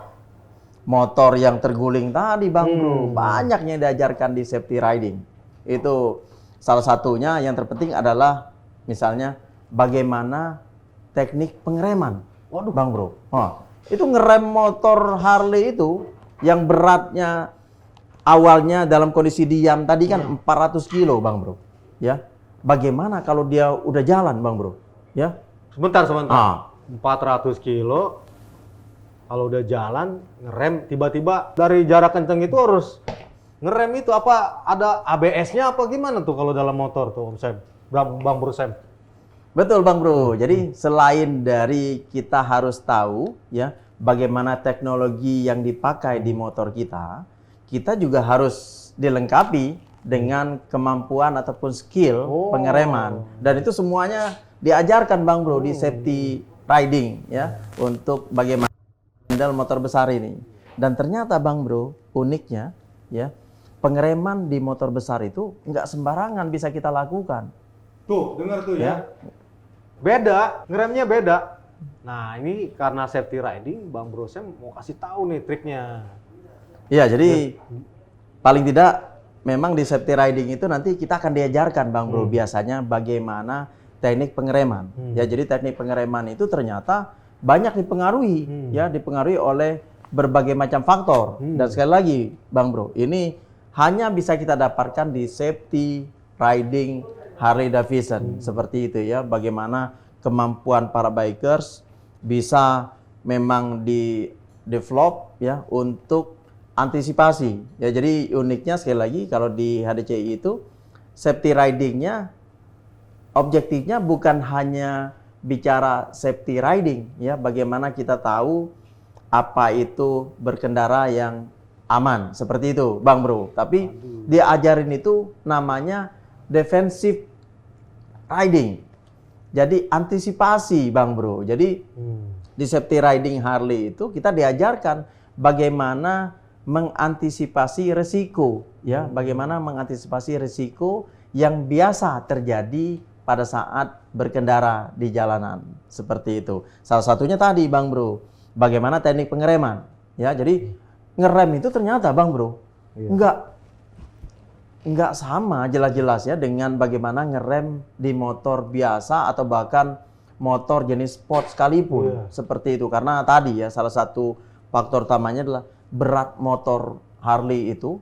motor yang terguling tadi Bang Bro, banyaknya diajarkan di safety riding. Itu salah satunya yang terpenting adalah misalnya bagaimana teknik pengereman. Waduh. Bang Bro. Oh, itu ngerem motor Harley itu yang beratnya awalnya dalam kondisi diam tadi kan 400 kilo Bang Bro. Ya. Bagaimana kalau dia udah jalan Bang Bro? Ya. Sebentar. Ah. 400 kilo, kalau udah jalan, ngerem, tiba-tiba dari jarak kenceng itu harus ngerem itu apa ada ABS-nya apa gimana tuh kalau dalam motor tuh Om Sam? Bang Bro Sam? Betul Bang Bro. Jadi selain dari kita harus tahu ya bagaimana teknologi yang dipakai di motor kita, kita juga harus dilengkapi dengan kemampuan ataupun skill pengereman. Dan itu semuanya diajarkan Bang Bro di safety riding ya untuk bagaimana handle motor besar ini. Dan ternyata Bang Bro, uniknya ya, pengereman di motor besar itu nggak sembarangan bisa kita lakukan. Tuh, dengar tuh ya. Beda, ngeremnya beda. Nah, ini karena safety riding, Bang Bro Sam mau kasih tahu nih triknya. Iya, jadi paling tidak memang di safety riding itu nanti kita akan diajarkan Bang Bro biasanya bagaimana teknik pengereman. Ya, jadi teknik pengereman itu ternyata banyak dipengaruhi ya, dipengaruhi oleh berbagai macam faktor. Dan sekali lagi Bang Bro, ini hanya bisa kita dapatkan di safety riding Harley Davidson seperti itu ya, bagaimana kemampuan para bikers bisa memang di develop ya untuk antisipasi ya. Jadi uniknya sekali lagi kalau di HDCI itu safety ridingnya objektifnya bukan hanya bicara safety riding ya, bagaimana kita tahu apa itu berkendara yang aman seperti itu Bang Bro, tapi diajarin itu namanya defensive riding. Jadi antisipasi Bang Bro. Jadi di safety riding Harley itu kita diajarkan bagaimana mengantisipasi resiko, ya, bagaimana mengantisipasi resiko yang biasa terjadi pada saat berkendara di jalanan seperti itu. Salah satunya tadi Bang Bro, bagaimana teknik pengereman, ya. Jadi ngerem itu ternyata Bang Bro nggak sama jelas-jelas ya dengan bagaimana ngerem di motor biasa atau bahkan motor jenis sport sekalipun seperti itu, karena tadi ya salah satu faktor utamanya adalah berat motor Harley itu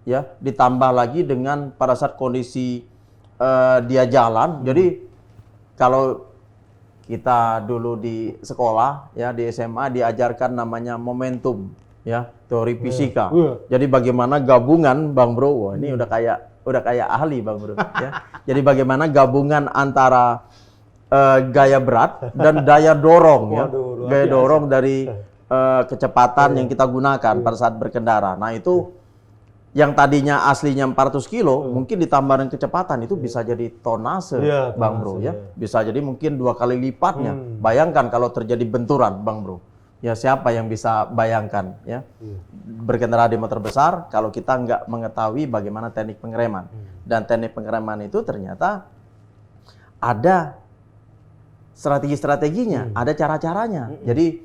ya, ditambah lagi dengan pada saat kondisi dia jalan. Jadi kalau kita dulu di sekolah ya, di SMA diajarkan namanya momentum ya, teori fisika. Jadi bagaimana gabungan Bang Bro, wah ini udah kayak ahli Bang Bro ya. Jadi bagaimana gabungan antara gaya berat dan daya dorong ya. Gaya dorong dari kecepatan yang kita gunakan pada saat berkendara. Nah, itu yang tadinya aslinya 400 kilo mungkin ditambah dengan kecepatan itu bisa jadi tonase Bang Bro ya. Bisa jadi mungkin 2 kali lipatnya. Bayangkan kalau terjadi benturan Bang Bro. Ya siapa yang bisa bayangkan ya, berkendara di motor besar kalau kita nggak mengetahui bagaimana teknik pengereman. Dan teknik pengereman itu ternyata ada strategi-strateginya, ada cara-caranya. Jadi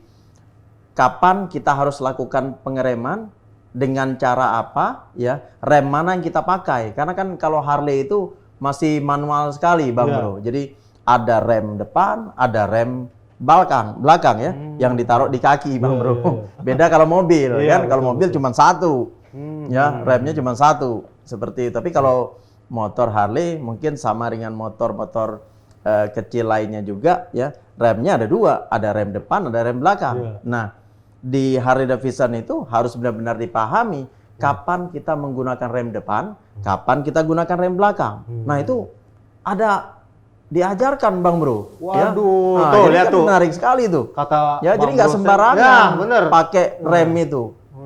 kapan kita harus lakukan pengereman, dengan cara apa ya, rem mana yang kita pakai. Karena kan kalau Harley itu masih manual sekali Bang Bro. Jadi ada rem depan, ada rem belakang ya, yang ditaruh di kaki Bang Bro. Beda kalau mobil kan, kalau mobil cuma satu, ya remnya cuma satu seperti itu. Tapi kalau motor Harley mungkin sama dengan motor-motor kecil lainnya juga ya, remnya ada 2, ada rem depan, ada rem belakang. Nah di Harley Davidson itu harus benar-benar dipahami kapan kita menggunakan rem depan, kapan kita gunakan rem belakang. Nah itu ada diajarkan Bang Bro. Waduh, ya. Nah, tuh jadi lihat kan tuh. menarik sekali tuh. Kata ya, jadi Bang nggak Bro, sembarangan bener. pakai rem itu.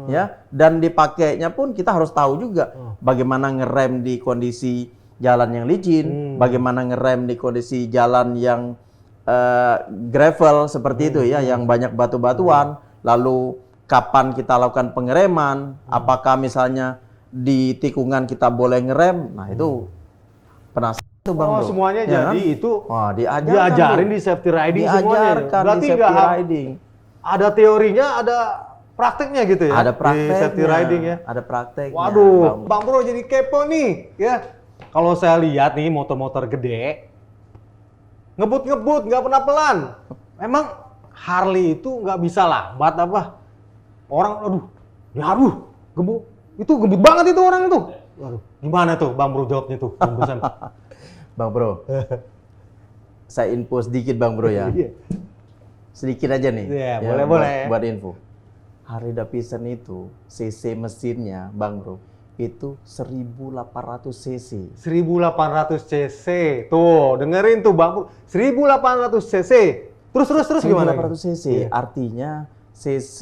Ya, dan dipakainya pun kita harus tahu juga bagaimana ngerem di kondisi jalan yang licin, bagaimana ngerem di kondisi jalan yang gravel seperti itu ya, yang banyak batu-batuan. Lalu kapan kita lakukan pengereman? Apakah misalnya di tikungan kita boleh ngerem? Nah, itu penasaran. Bang Bro. Semuanya ya, jadi kan? itu diajarin di safety riding semuanya. Berarti di safety riding. Ada teorinya, ada prakteknya gitu ya? Ada prakteknya. Di safety riding ya? Ada prakteknya. Waduh, Bang Bro jadi kepo nih ya. Kalau saya lihat nih motor-motor gede, ngebut-ngebut, nggak pernah pelan. Emang Harley itu nggak bisa lambat apa? Orang, gebut. Itu gebut banget itu orang itu. Waduh, gimana tuh Bang Bro jawabnya tuh? Bang Bro Sam? Bang Bro, saya info sedikit Bang Bro ya. Sedikit aja nih. Iya, boleh. Buat info. Harley Davidson itu cc mesinnya Bang Bro itu 1800 cc. 1800 cc. Tuh, dengerin tuh Bang Bro. 1800 cc. Terus gimana? 1800 cc. Artinya cc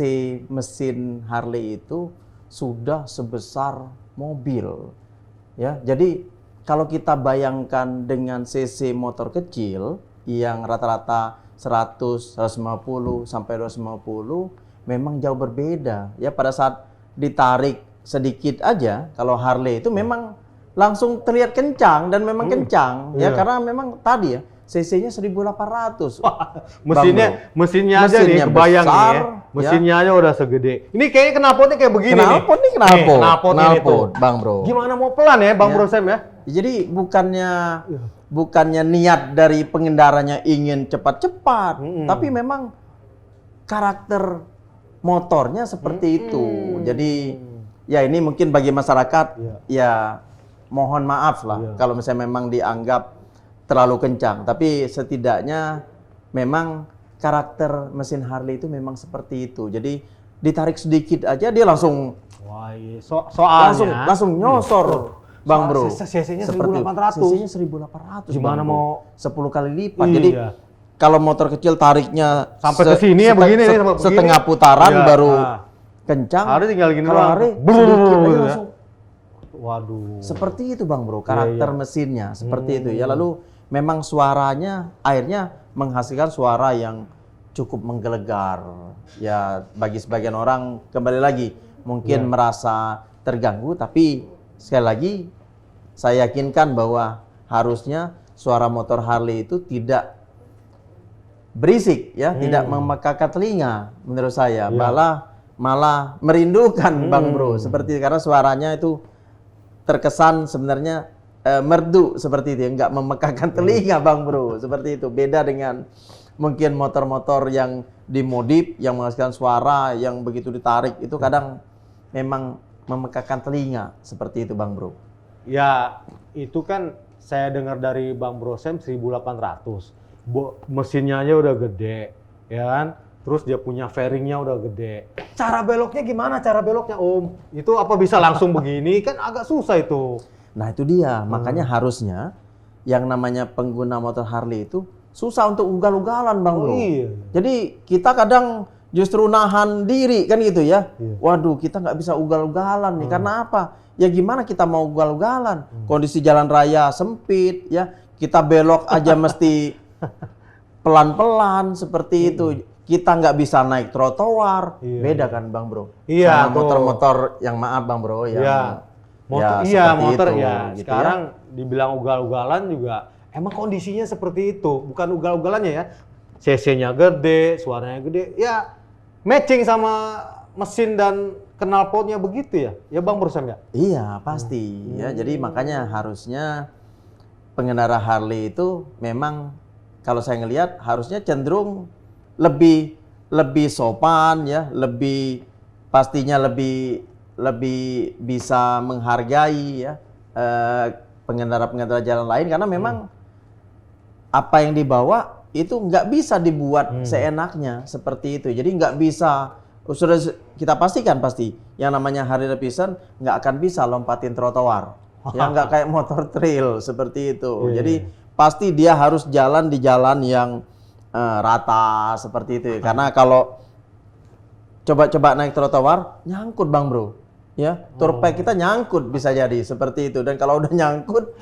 mesin Harley itu sudah sebesar mobil. Ya, jadi kalau kita bayangkan dengan cc motor kecil yang rata-rata 100, 150 sampai 250 memang jauh berbeda. Ya, pada saat ditarik sedikit aja kalau Harley itu memang langsung terlihat kencang dan memang kencang ya, karena memang tadi ya cc-nya 1800. Mesinnya aja nih kebayang nih ya. Mesinnya aja udah segede. Ini kayaknya knalpotnya kayak begini nih. Knalpot Bang Bro. Gimana mau pelan ya Bang Bro Sam ya? Jadi bukannya niat dari pengendaranya ingin cepat-cepat, tapi memang karakter motornya seperti itu. Jadi ya ini mungkin bagi masyarakat ya mohon maaf lah kalau misalnya memang dianggap terlalu kencang. Tapi setidaknya memang karakter mesin Harley itu memang seperti itu. Jadi ditarik sedikit aja dia langsung soalnya langsung nyosor. Bang Bro, cc-nya 1800. Cc-nya 1800. Gimana mau 10 kali lipat. Jadi kalau motor kecil tariknya sampai ke sini ya begini nih, setengah putaran baru kencang. Harus tinggal gini doang. Sedikit aja langsung. Waduh. Seperti itu Bang Bro, karakter mesinnya seperti itu ya. Lalu memang suaranya akhirnya menghasilkan suara yang cukup menggelegar. Ya bagi sebagian orang kembali lagi mungkin merasa terganggu, tapi sekali lagi saya yakinkan bahwa harusnya suara motor Harley itu tidak berisik ya, tidak memekakan telinga menurut saya. Malah merindukan Bang Bro seperti karena suaranya itu terkesan sebenarnya merdu seperti itu, nggak memekakan telinga Bang Bro seperti itu. Beda dengan mungkin motor-motor yang dimodif yang menghasilkan suara yang begitu ditarik itu kadang memang memekakan telinga seperti itu Bang Bro. Ya, itu kan saya dengar dari Bang Bro Sam 1800. Mesinnya aja udah gede, ya kan? Terus dia punya fairingnya udah gede. Cara beloknya gimana cara beloknya Om? Itu apa bisa langsung begini? Kan agak susah itu. Nah itu dia, makanya harusnya yang namanya pengguna motor Harley itu susah untuk ugal-ugalan Bang Bro. Iya. Jadi kita kadang justru nahan diri kan gitu ya. Waduh kita nggak bisa ugal-ugalan nih, karena apa? Ya gimana kita mau ugal-ugalan? Kondisi jalan raya sempit ya, kita belok aja mesti pelan-pelan seperti itu. Kita nggak bisa naik trotoar. Beda kan Bang Bro? Iya, sama motor-motor yang maaf Bang Bro yang motor, ya, motor itu, ya. gitu Sekarang dibilang ugal-ugalan juga emang kondisinya seperti itu. Bukan ugal-ugalannya ya. CC-nya gede, suaranya gede. Ya matching sama mesin dan knalpotnya begitu ya. Ya Bang Bro Sam ya? Iya, pasti ya. Jadi makanya harusnya pengendara Harley itu memang kalau saya ngelihat harusnya cenderung lebih sopan ya, pastinya lebih bisa menghargai ya pengendara-pengendara jalan lain, karena memang apa yang dibawa itu nggak bisa dibuat seenaknya seperti itu. Jadi nggak bisa, sudah kita pastikan pasti yang namanya Harley Davidson nggak akan bisa lompatin trotoar, ya nggak kayak motor trail seperti itu. Jadi pasti dia harus jalan di jalan yang rata seperti itu. Karena kalau coba-coba naik trotoar nyangkut Bang Bro, ya turpek kita nyangkut bisa jadi seperti itu. Dan kalau udah nyangkut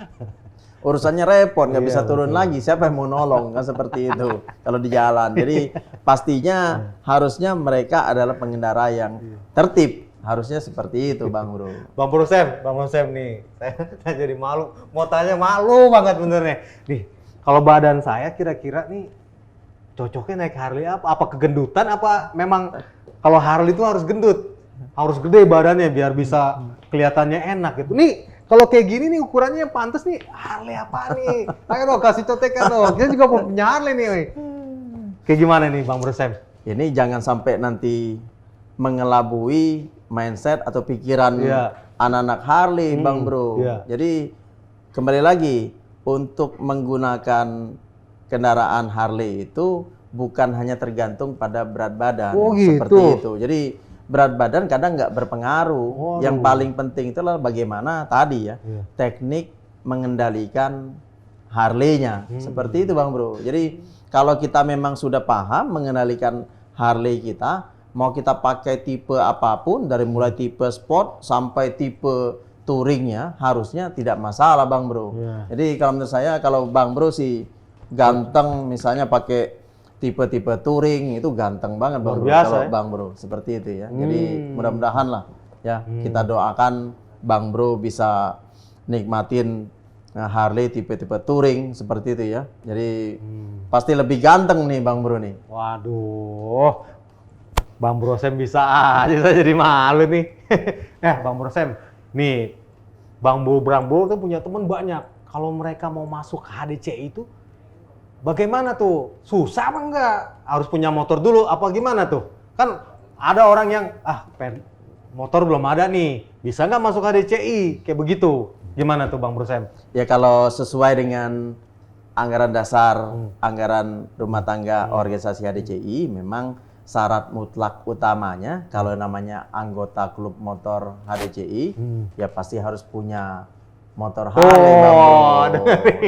urusannya repot, nggak bisa turun lagi. Siapa yang mau nolong kan seperti itu kalau di jalan. Jadi pastinya harusnya mereka adalah pengendara yang tertib. Harusnya seperti itu Bang Bro. Bang Bro Sam nih, saya jadi malu. Mau tanya malu banget benernya. Nih, kalau badan saya kira-kira nih cocoknya naik Harley apa? Apa kegendutan apa memang kalau Harley itu harus gendut? Harus gede badannya biar bisa kelihatannya enak gitu. Nih, kalau kayak gini nih ukurannya yang pantas nih Harley apa nih? Ayo dong kasih contekan dong. Kita juga mau punya Harley nih. Kayak gimana nih Bang Bro Sam? Ini jangan sampai nanti mengelabui mindset atau pikiran anak-anak Harley Bang Bro. Jadi kembali lagi untuk menggunakan kendaraan Harley itu bukan hanya tergantung pada berat badan seperti itu. Jadi berat badan kadang nggak berpengaruh. Yang paling penting itu adalah bagaimana tadi ya teknik mengendalikan Harley-nya seperti itu Bang Bro. Jadi kalau kita memang sudah paham mengendalikan Harley kita, mau kita pakai tipe apapun, dari mulai tipe sport sampai tipe touringnya, harusnya tidak masalah Bang Bro. Jadi kalau menurut saya, kalau Bang Bro sih ganteng, misalnya pakai tipe-tipe touring, itu ganteng banget Bang Bro. Kalau Bang Bro seperti itu ya. Jadi mudah-mudahan lah ya, kita doakan Bang Bro bisa nikmatin Harley tipe-tipe touring seperti itu ya. Jadi pasti lebih ganteng nih Bang Bro nih. Waduh, Bang Bro Sam bisa aja, saya jadi malu nih. Bang Bro Sam, nih Bang Bro tuh punya teman banyak. Kalau mereka mau masuk HDCI itu, bagaimana tuh? Susah apa enggak? Harus punya motor dulu, apa gimana tuh? Kan ada orang yang, motor belum ada nih, bisa nggak masuk HDCI? Kayak begitu. Gimana tuh Bang Bro Sam? Ya kalau sesuai dengan anggaran dasar, anggaran rumah tangga organisasi HDCI, memang syarat mutlak utamanya kalau namanya anggota klub motor HDCI ya pasti harus punya motor Harley Bang Bro.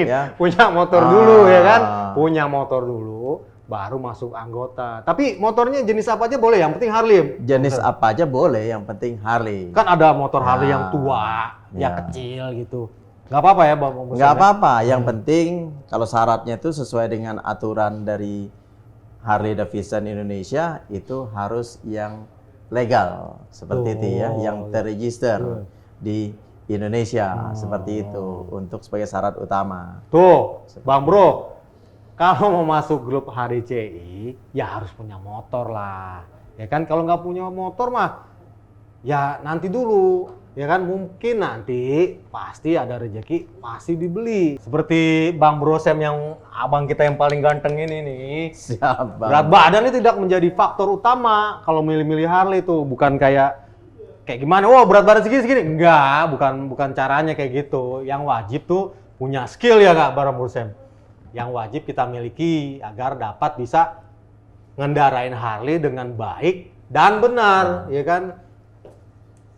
Ya. Punya motor dulu ya kan? Punya motor dulu baru masuk anggota. Tapi motornya jenis apa aja boleh, yang penting Harley. Jenis apa aja boleh, yang penting Harley. Kan ada motor Harley yang tua, yang kecil gitu. Nggak apa-apa ya Bang? Nggak apa-apa, yang penting kalau syaratnya itu sesuai dengan aturan dari Harley Davidson Indonesia itu harus yang legal seperti itu ya, yang terregister di Indonesia seperti itu untuk sebagai syarat utama. Tuh, Bang Bro, kalau mau masuk grup HDCI, ya harus punya motor lah. Ya kan, kalau nggak punya motor mah, ya nanti dulu. Ya kan, mungkin nanti pasti ada rezeki, pasti dibeli. Seperti Bang Bro Sam yang abang kita yang paling ganteng ini nih. Siap, Bang. Berat badan itu tidak menjadi faktor utama kalau milih-milih Harley itu. Bukan kayak gimana, wah berat badan segini-segini. Enggak, bukan caranya kayak gitu. Yang wajib tuh punya skill ya Kak, Bang Bro Sam. Yang wajib kita miliki agar dapat bisa ngendarain Harley dengan baik dan benar, ya kan?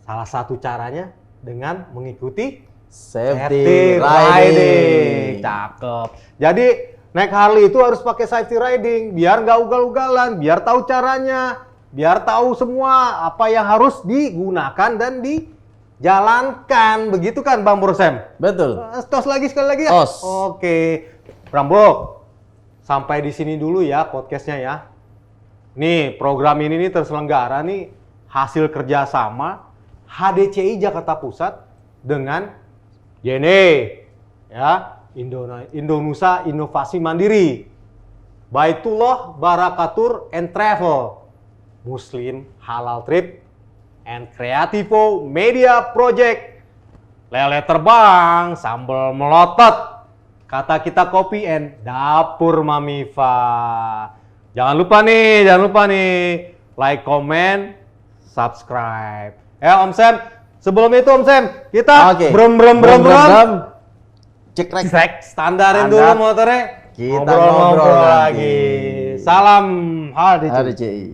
Salah satu caranya dengan mengikuti Safety riding. Cakep. Jadi naik Harley itu harus pakai safety riding biar nggak ugal-ugalan, biar tahu caranya, biar tahu semua apa yang harus digunakan dan dijalankan. Begitu kan Bang Bro Sam? Betul. Tos lagi sekali lagi ya? Tos. Oke. Bang Bro, sampai di sini dulu ya podcastnya ya. Nih program ini nih terselenggara nih hasil kerjasama HDCI Jakarta Pusat dengan YNE ya, Indonesia Inovasi Mandiri, Baitullah Barakatur and Travel, Muslim Halal Trip, and Creativo Media Project, lele terbang, sambal melotot, kata kita kopi and dapur Mamifa. Jangan lupa nih, like, comment, subscribe. Ya Om Sam, sebelum itu Om Sam, kita Oke. brem. Cek Standarin Standar. dulu motornya. Kita Ngobrol-ngobrol ngobrol lagi. lagi. Salam HDCI. HDCI.